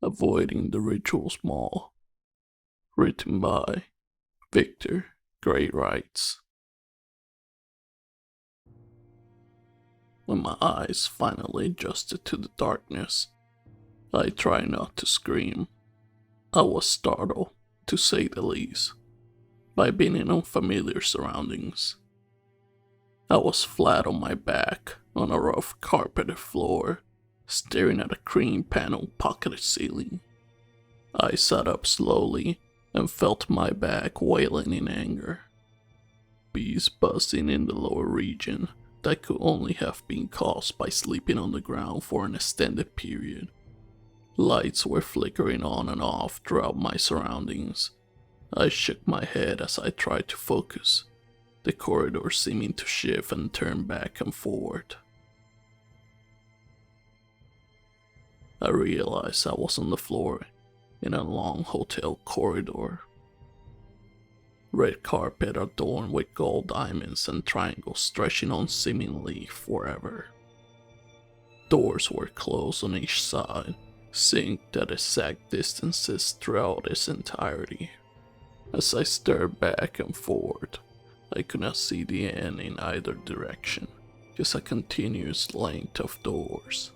Avoiding the Ritual sMaw. Written by ViktorGreyWrites. When my eyes finally adjusted to the darkness, I tried not to scream. I was startled, to say the least, by being in unfamiliar surroundings. I was flat on my back on a rough carpeted floor, staring at a cream panel pocketed ceiling. I sat up slowly and felt my back wailing in anger. Bees buzzing in the lower region that could only have been caused by sleeping on the ground for an extended period. Lights were flickering on and off throughout my surroundings. I shook my head as I tried to focus, the corridor seeming to shift and turn back and forward. I realized I was on the floor in a long hotel corridor. Red carpet adorned with gold diamonds and triangles stretching on seemingly forever. Doors were closed on each side, synced at exact distances throughout its entirety. As I stared back and forward, I could not see the end in either direction, just a continuous length of doors.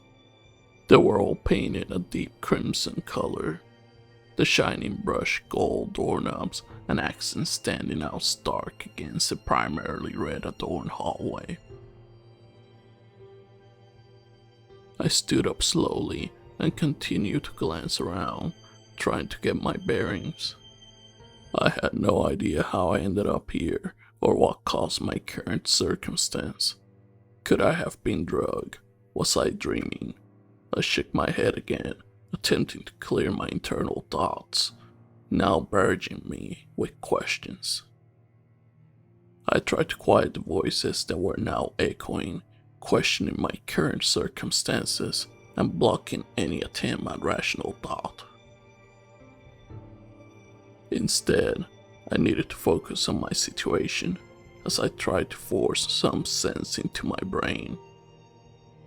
They were all painted a deep crimson color, the shining brushed gold doorknobs and accents standing out stark against the primarily red adorned hallway. I stood up slowly and continued to glance around, trying to get my bearings. I had no idea how I ended up here or what caused my current circumstance. Could I have been drugged? Was I dreaming? I shook my head again, attempting to clear my internal thoughts, now barraging me with questions. I tried to quiet the voices that were now echoing, questioning my current circumstances and blocking any attempt at rational thought. Instead, I needed to focus on my situation as I tried to force some sense into my brain.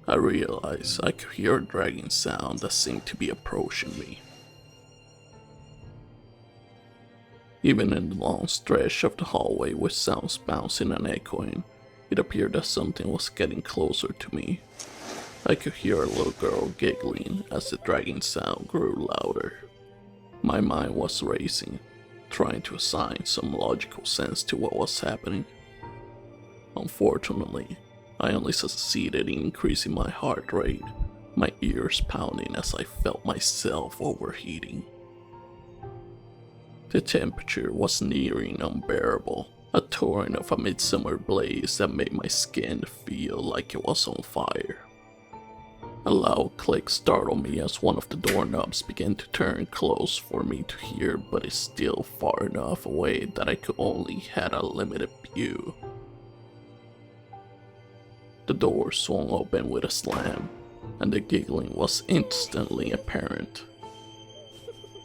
I realized I could hear a dragging sound that seemed to be approaching me. Even in the long stretch of the hallway with sounds bouncing and echoing, it appeared that something was getting closer to me. I could hear a little girl giggling as the dragging sound grew louder. My mind was racing, trying to assign some logical sense to what was happening. Unfortunately, I only succeeded in increasing my heart rate, my ears pounding as I felt myself overheating. The temperature was nearing unbearable, a torrent of a midsummer blaze that made my skin feel like it was on fire. A loud click startled me as one of the doorknobs began to turn close for me to hear, but it's still far enough away that I could only have a limited view. The door swung open with a slam, and the giggling was instantly apparent.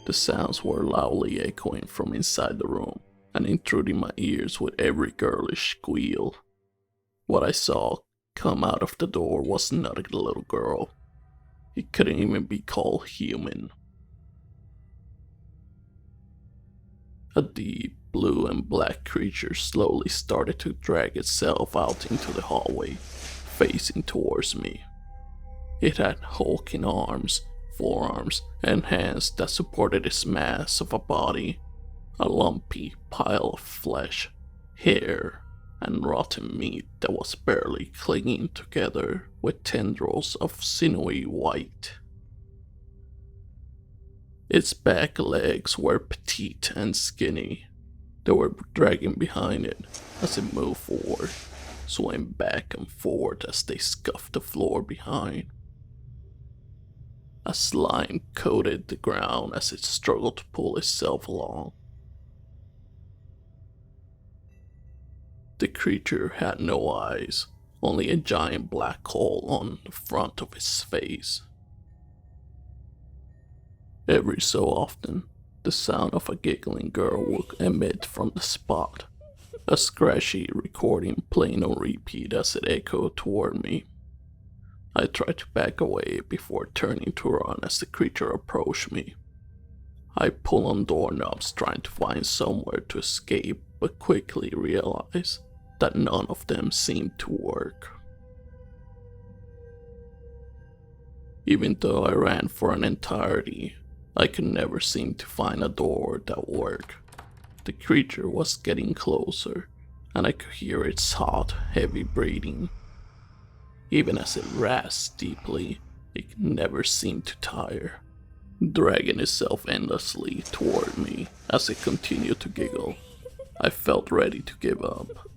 The sounds were loudly echoing from inside the room and intruding my ears with every girlish squeal. What I saw come out of the door was not a little girl. It couldn't even be called human. A deep blue and black creature slowly started to drag itself out into the hallway, facing towards me. It had hulking arms, forearms, and hands that supported its mass of a body, a lumpy pile of flesh, hair, and rotten meat that was barely clinging together with tendrils of sinewy white. Its back legs were petite and skinny. They were dragging behind it as it moved forward, swaying back and forth as they scuffed the floor behind. A slime coated the ground as it struggled to pull itself along. The creature had no eyes, only a giant black hole on the front of its face. Every so often, the sound of a giggling girl would emit from the spot, a scratchy recording playing on repeat as it echoed toward me. I tried to back away before turning to run as the creature approached me. I pull on doorknobs trying to find somewhere to escape, but quickly realize that none of them seemed to work. Even though I ran for an entirety, I could never seem to find a door that worked. The creature was getting closer, and I could hear its hot, heavy breathing. Even as it rasped deeply, it never seemed to tire, dragging itself endlessly toward me as it continued to giggle. I felt ready to give up,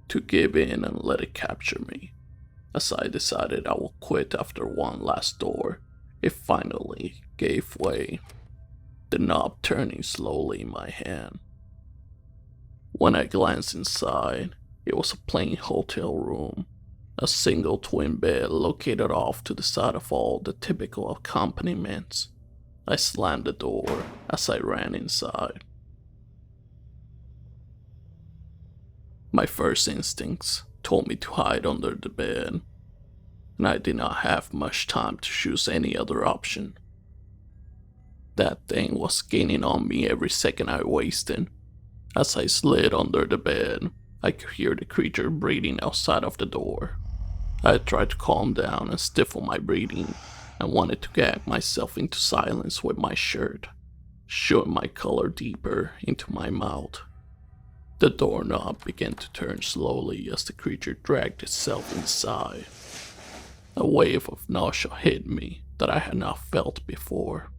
to give in and let it capture me. As I decided I would quit after one last door, it finally gave way, the knob turning slowly in my hand. When I glanced inside, it was a plain hotel room, a single twin bed located off to the side of all the typical accompaniments. I slammed the door as I ran inside. My first instincts told me to hide under the bed, and I did not have much time to choose any other option. That thing was gaining on me every second I wasted. As I slid under the bed, I could hear the creature breathing outside of the door. I tried to calm down and stiffen my breathing, and wanted to gag myself into silence with my shirt, showing my color deeper into my mouth. The doorknob began to turn slowly as the creature dragged itself inside. A wave of nausea hit me that I had not felt before.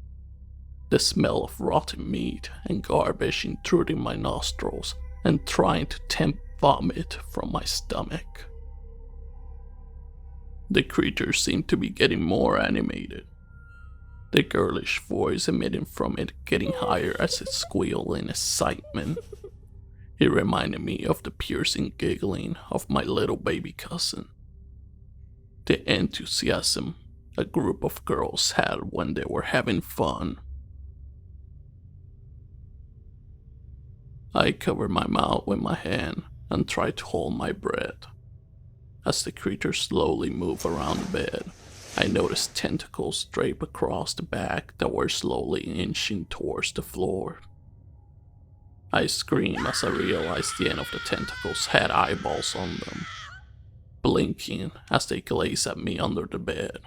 The smell of rotten meat and garbage intruding my nostrils and trying to tempt vomit from my stomach. The creature seemed to be getting more animated, the girlish voice emitting from it getting higher as it squealed in excitement. It reminded me of the piercing giggling of my little baby cousin. The enthusiasm a group of girls had when they were having fun. I covered my mouth with my hand and tried to hold my breath. As the creature slowly moved around the bed, I noticed tentacles drape across the back that were slowly inching towards the floor. I screamed as I realized the end of the tentacles had eyeballs on them, blinking as they glazed at me under the bed.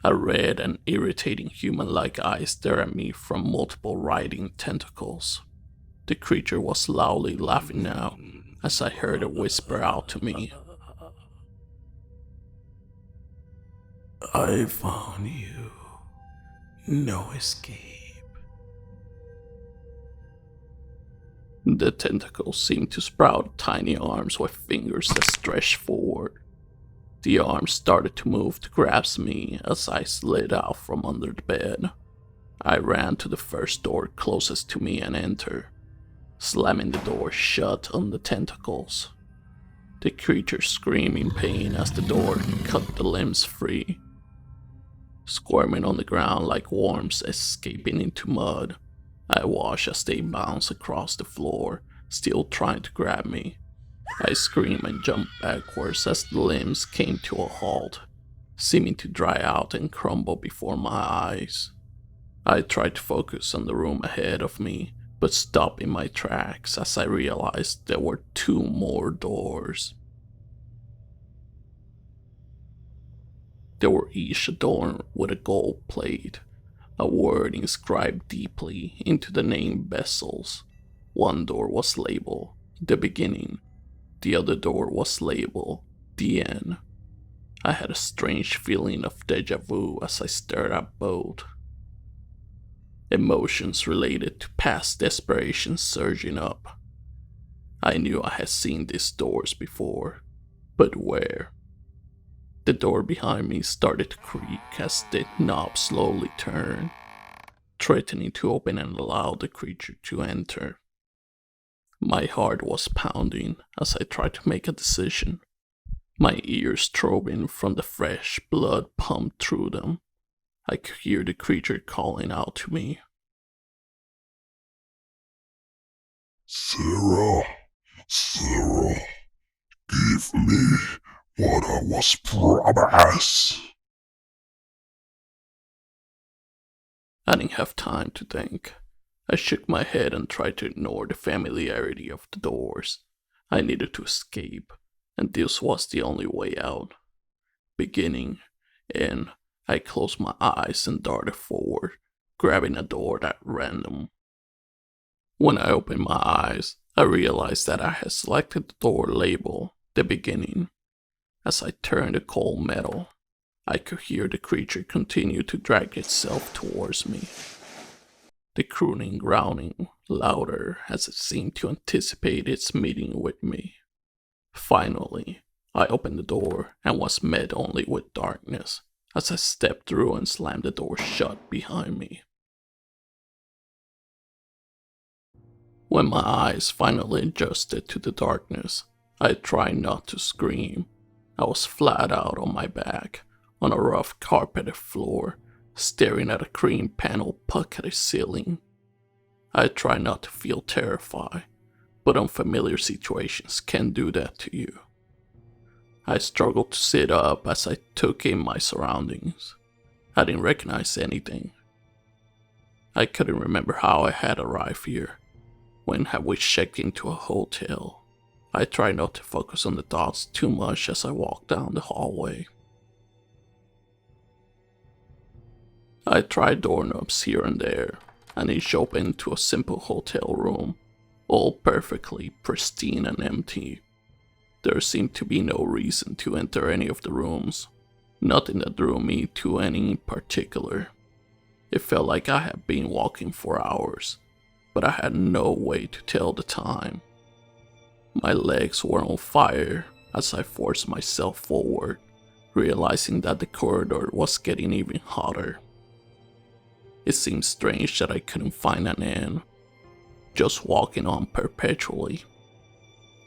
A red and irritating human-like eye stared at me from multiple writhing tentacles. The creature was loudly laughing now as I heard it whisper out to me. I found you. No escape. The tentacles seemed to sprout tiny arms with fingers that stretched forward. The arms started to move to grasp me as I slid out from under the bed. I ran to the first door closest to me and entered, slamming the door shut on the tentacles. The creature screamed in pain as the door cut the limbs free. Squirming on the ground like worms escaping into mud, I watched as they bounced across the floor, still trying to grab me. I screamed and jumped backwards as the limbs came to a halt, seeming to dry out and crumble before my eyes. I tried to focus on the room ahead of me, but stopped in my tracks as I realized there were 2 more doors. They were each adorned with a gold plate, a word inscribed deeply into the name bezels. One door was labeled "The Beginning." The other door was labeled "The End." I had a strange feeling of deja vu as I stared at both. Emotions related to past desperation surging up. I knew I had seen these doors before, but where? The door behind me started to creak as the knob slowly turned, threatening to open and allow the creature to enter. My heart was pounding as I tried to make a decision, my ears throbbing from the fresh blood pumped through them. I could hear the creature calling out to me. Sarah, give me what I was promised. I didn't have time to think. I shook my head and tried to ignore the familiarity of the doors. I needed to escape, and this was the only way out. Beginning, and I closed my eyes and darted forward, grabbing a door at random. When I opened my eyes, I realized that I had selected the door label, the beginning. As I turned the cold metal, I could hear the creature continue to drag itself towards me. The crooning growling louder as it seemed to anticipate its meeting with me. Finally, I opened the door and was met only with darkness as I stepped through and slammed the door shut behind me. When my eyes finally adjusted to the darkness, I tried not to scream. I was flat out on my back, on a rough carpeted floor, staring at a cream panel pucketed ceiling. I tried not to feel terrified, but unfamiliar situations can do that to you. I struggled to sit up as I took in my surroundings. I didn't recognize anything. I couldn't remember how I had arrived here. When had we checked into a hotel? I tried not to focus on the thoughts too much as I walked down the hallway. I tried doorknobs here and there, and each opened into a simple hotel room, all perfectly pristine and empty. There seemed to be no reason to enter any of the rooms, nothing that drew me to any in particular. It felt like I had been walking for hours, but I had no way to tell the time. My legs were on fire as I forced myself forward, realizing that the corridor was getting even hotter. It seemed strange that I couldn't find an end, just walking on perpetually.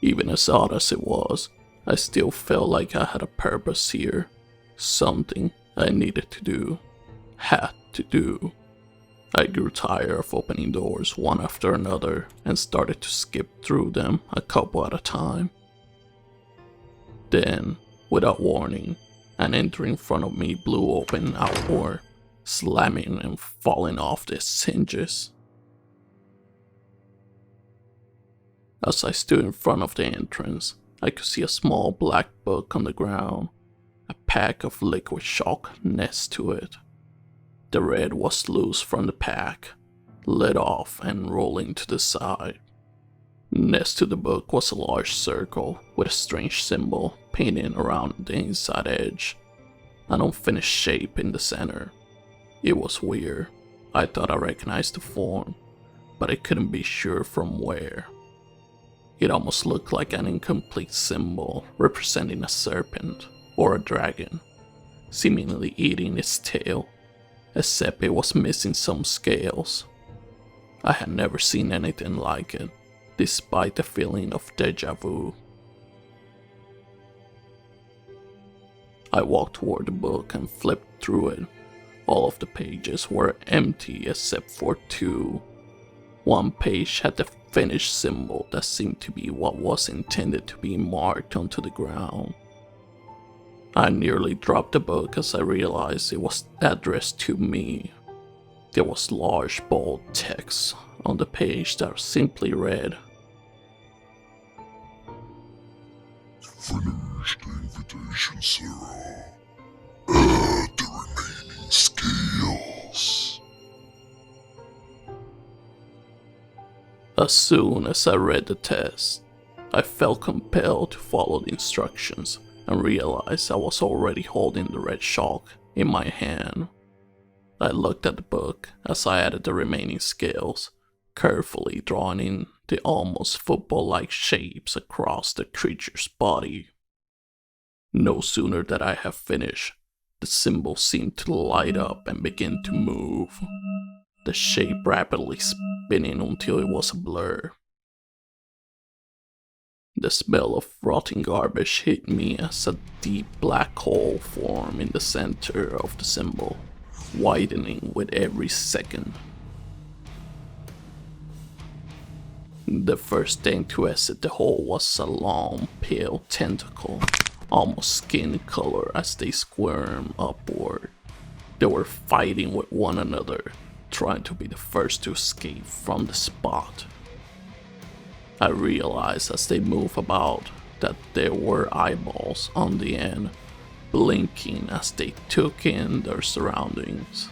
Even as odd as it was, I still felt like I had a purpose here, something I needed to do, had to do. I grew tired of opening doors one after another and started to skip through them a couple at a time. Then, without warning, an entry in front of me blew open outward, slamming and falling off its hinges. As I stood in front of the entrance, I could see a small black book on the ground, a pack of liquid chalk next to it. The red was loose from the pack, lit off and rolling to the side. Next to the book was a large circle with a strange symbol painted around the inside edge, an unfinished shape in the center. It was weird. I thought I recognized the form, but I couldn't be sure from where. It almost looked like an incomplete symbol representing a serpent or a dragon, seemingly eating its tail, except it was missing some scales. I had never seen anything like it, despite the feeling of deja vu. I walked toward the book and flipped through it. All of the pages were empty except for two. One page had the finished symbol that seemed to be what was intended to be marked onto the ground. I nearly dropped the book as I realized it was addressed to me. There was large bold text on the page that simply read, Finish the invitation, Sarah. Add the remaining scales. As soon as I read the text, I felt compelled to follow the instructions and realized I was already holding the red chalk in my hand. I looked at the book as I added the remaining scales, carefully drawing in the almost football-like shapes across the creature's body. No sooner did I have finished, the symbol seemed to light up and begin to move, the shape rapidly spinning until it was a blur. The smell of rotting garbage hit me as a deep black hole formed in the center of the symbol, widening with every second. The first thing to exit the hole was a long, pale tentacle, almost skin color as they squirmed upward. They were fighting with one another, trying to be the first to escape from the spot. I realized as they moved about that there were eyeballs on the end, blinking as they took in their surroundings.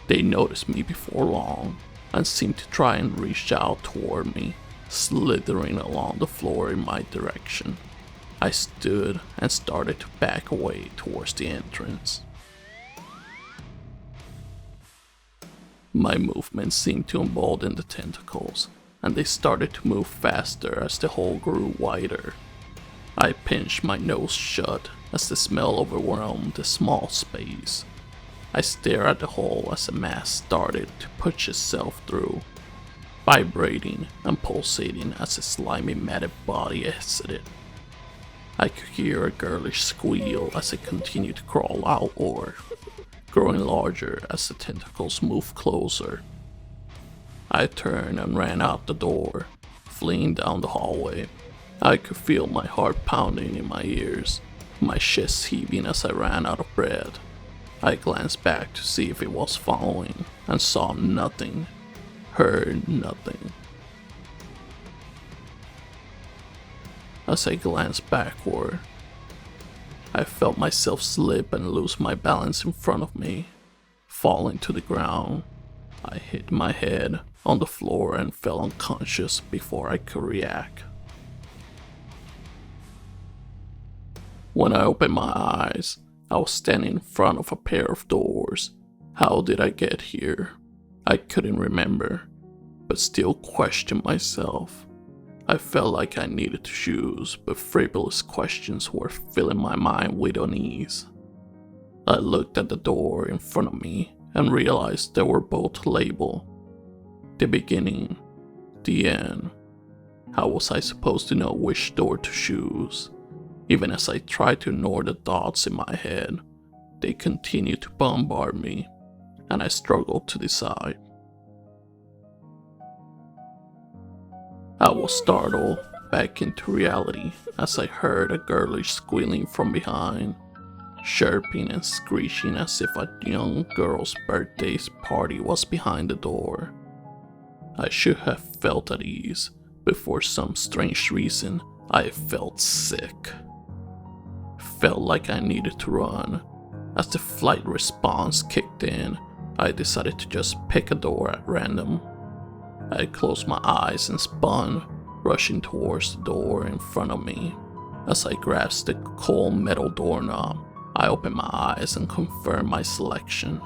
They noticed me before long and seemed to try and reach out toward me, slithering along the floor in my direction. I stood and started to back away towards the entrance. My movements seemed to embolden the tentacles, and they started to move faster as the hole grew wider. I pinched my nose shut as the smell overwhelmed the small space. I stared at the hole as the mass started to push itself through, vibrating and pulsating as the slimy matted body exited. I could hear a girlish squeal as it continued to crawl outward, growing larger as the tentacles moved closer. I turned and ran out the door, fleeing down the hallway. I could feel my heart pounding in my ears, my chest heaving as I ran out of breath. I glanced back to see if it was following, and saw nothing, heard nothing. As I glanced backward, I felt myself slip and lose my balance in front of me, falling to the ground. I hit my head on the floor and fell unconscious before I could react. When I opened my eyes, I was standing in front of a pair of doors. How did I get here? I couldn't remember, but still questioned myself. I felt like I needed to choose, but frivolous questions were filling my mind with unease. I looked at the door in front of me and realized they were both labeled. The beginning, the end. How was I supposed to know which door to choose? Even as I tried to ignore the thoughts in my head, they continued to bombard me, and I struggled to decide. I was startled back into reality as I heard a girlish squealing from behind, chirping and screeching as if a young girl's birthday party was behind the door. I should have felt at ease, but for some strange reason, I felt sick. Felt like I needed to run. As the flight response kicked in, I decided to just pick a door at random. I closed my eyes and spun, rushing towards the door in front of me. As I grasped the cold metal doorknob, I opened my eyes and confirmed my selection.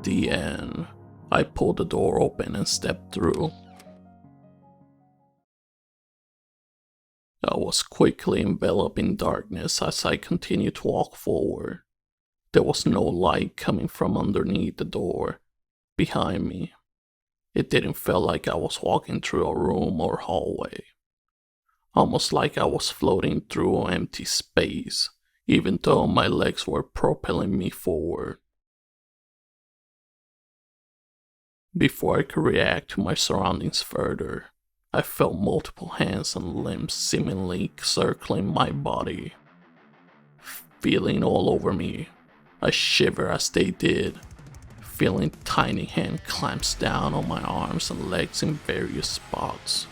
The end. I pulled the door open and stepped through. I was quickly enveloped in darkness as I continued to walk forward. There was no light coming from underneath the door behind me. It didn't feel like I was walking through a room or hallway. Almost like I was floating through empty space, even though my legs were propelling me forward. Before I could react to my surroundings further, I felt multiple hands and limbs seemingly circling my body, feeling all over me. I shiver as they did, feeling tiny hand clamps down on my arms and legs in various spots.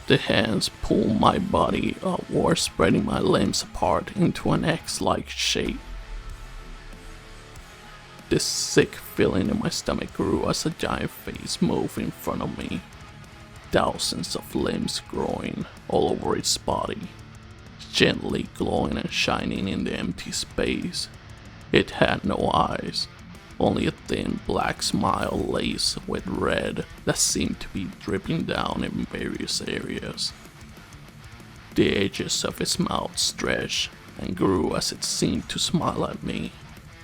The hands pulled my body upward, spreading my limbs apart into an X-like shape. This sick feeling in my stomach grew as a giant face moved in front of me. Thousands of limbs growing all over its body, gently glowing and shining in the empty space. It had no eyes, only a thin black smile laced with red that seemed to be dripping down in various areas. The edges of its mouth stretched and grew as it seemed to smile at me,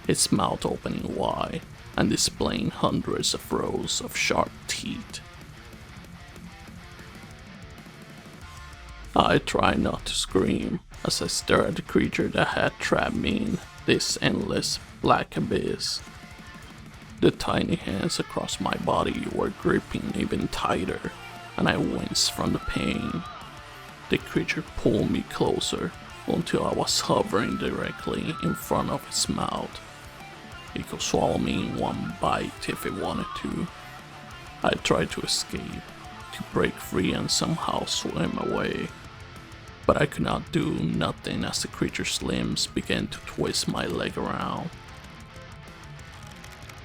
its mouth opening wide and displaying hundreds of rows of sharp teeth. I tried not to scream as I stared at the creature that had trapped me in this endless black abyss. The tiny hands across my body were gripping even tighter, and I winced from the pain. The creature pulled me closer until I was hovering directly in front of its mouth. It could swallow me in one bite if it wanted to. I tried to escape, to break free and somehow swim away. But I could not do nothing as the creature's limbs began to twist my leg around.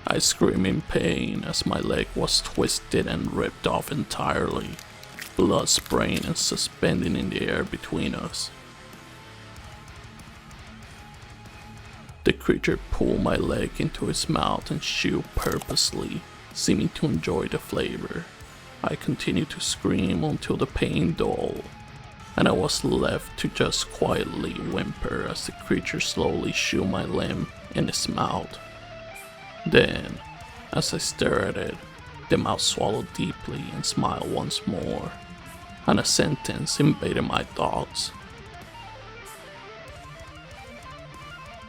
I screamed in pain as my leg was twisted and ripped off entirely, blood spraying and suspending in the air between us. The creature pulled my leg into its mouth and chewed purposely, seeming to enjoy the flavor. I continued to scream until the pain dulled, and I was left to just quietly whimper as the creature slowly chewed my limb in its mouth. Then, as I stared at it, the mouth swallowed deeply and smiled once more, and a sentence invaded my thoughts.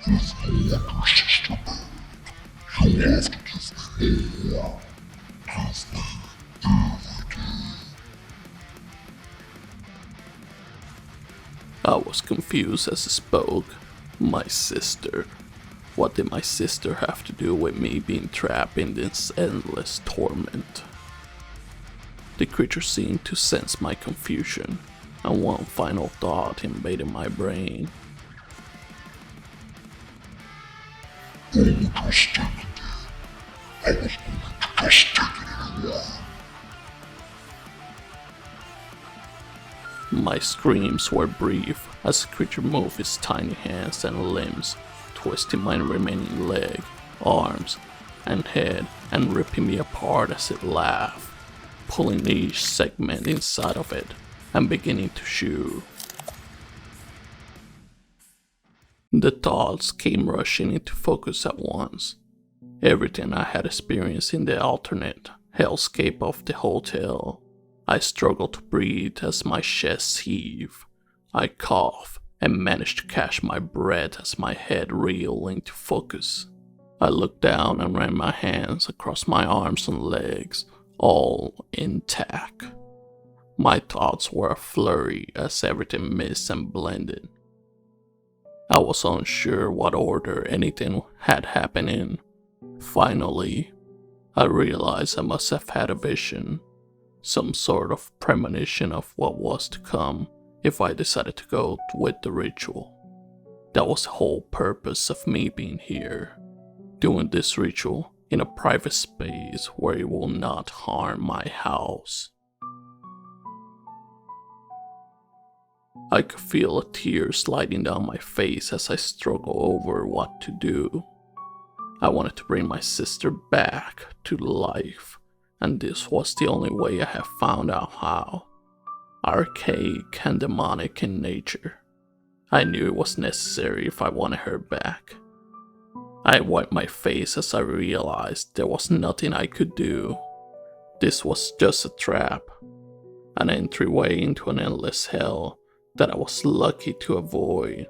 You've got sister bird. You have to give me more. Give me everything. I was confused as it spoke. My sister. What did my sister have to do with me being trapped in this endless torment? The creature seemed to sense my confusion, and one final thought invaded my brain. I was just taking it. I was going to just take it anyway. My screams were brief as the creature moved its tiny hands and limbs, twisting my remaining leg, arms, and head and ripping me apart as it laughed, pulling each segment inside of it and beginning to chew. The thoughts came rushing into focus at once. Everything I had experienced in the alternate hellscape of the hotel. I struggled to breathe as my chest heaved. I coughed and managed to catch my breath as my head reeled into focus. I looked down and ran my hands across my arms and legs, all intact. My thoughts were a flurry as everything mixed and blended. I was unsure what order anything had happened in. Finally, I realized I must have had a vision, some sort of premonition of what was to come if I decided to go with the ritual. That was the whole purpose of me being here, doing this ritual in a private space where it will not harm my house. I could feel a tear sliding down my face as I struggled over what to do. I wanted to bring my sister back to life, and this was the only way I have found out how. Archaic and demonic in nature. I knew it was necessary if I wanted her back. I wiped my face as I realized there was nothing I could do. This was just a trap, an entryway into an endless hell that I was lucky to avoid.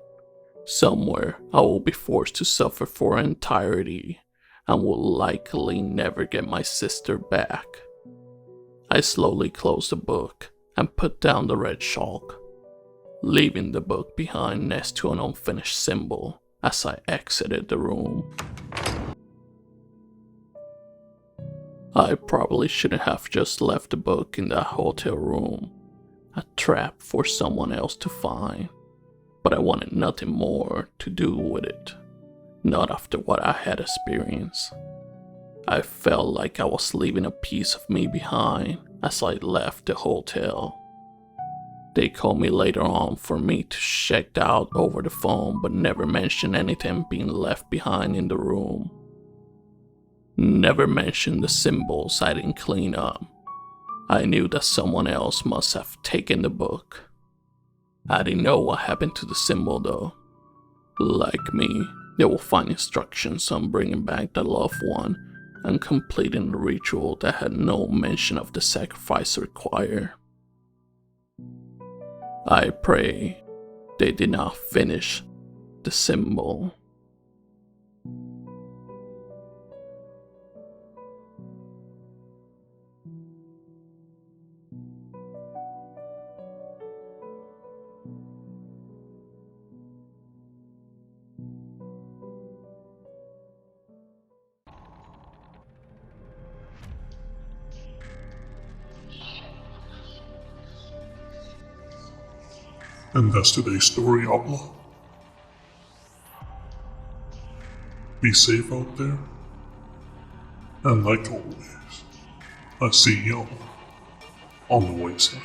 Somewhere I will be forced to suffer for entirety and will likely never get my sister back. I slowly closed the book and put down the red chalk, leaving the book behind next to an unfinished symbol as I exited the room. I probably shouldn't have just left the book in that hotel room, a trap for someone else to find, but I wanted nothing more to do with it, not after what I had experienced. I felt like I was leaving a piece of me behind as I left the hotel. They called me later on for me to check out over the phone, but never mentioned anything being left behind in the room. Never mentioned the symbols I didn't clean up. I knew that someone else must have taken the book. I didn't know what happened to the symbol though. Like me, they will find instructions on bringing back the loved one and completing the ritual that had no mention of the sacrifice required. I pray they did not finish the symbol. And that's today's story, Abla. Be safe out there. And like always, I see y'all on the wayside.